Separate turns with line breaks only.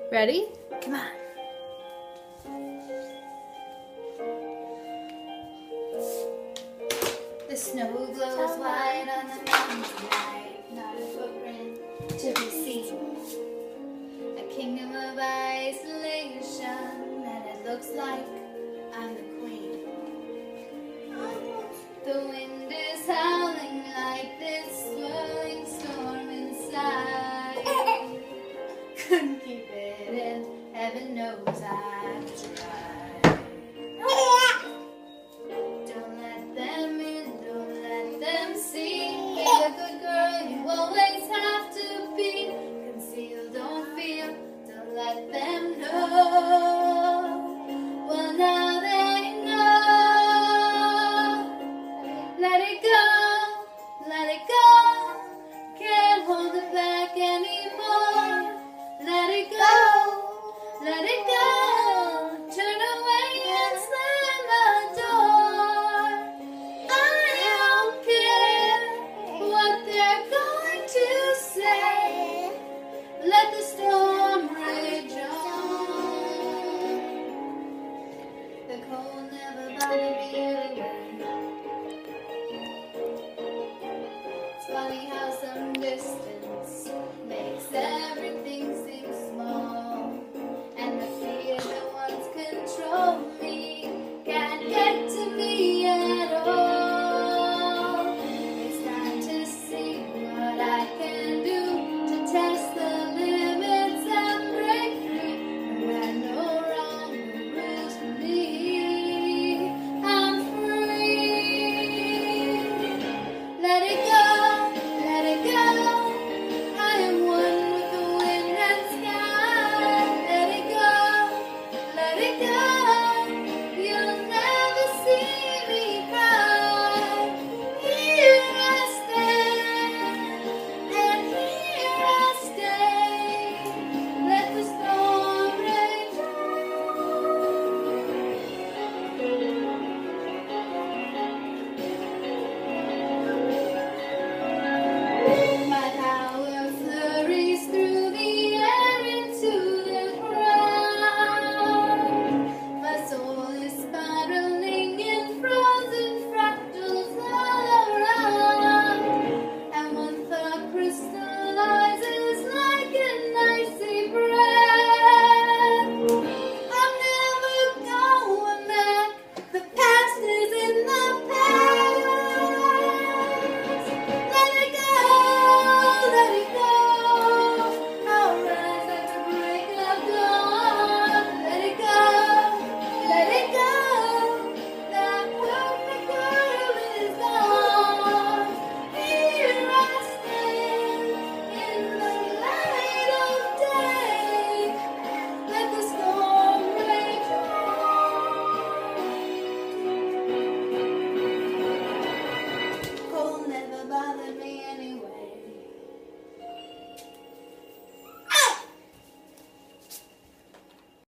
Ready? Come on. The snow glows white on the mountain tonight, not a footprint to be seen. A kingdom of isolation, and it looks like I'm the queen. The wind is howling like this swirling storm inside. Couldn't keep it in, heaven knows I've tried. Don't let them in, don't let them see. Be a good girl, you always have to be. Conceal, don't feel, don't let them know. Well, now they know. Let it go, let it go. Can't hold it back anymore. Let it go, let it go. Turn away and slam the door. I don't care what they're going to say. Let the storm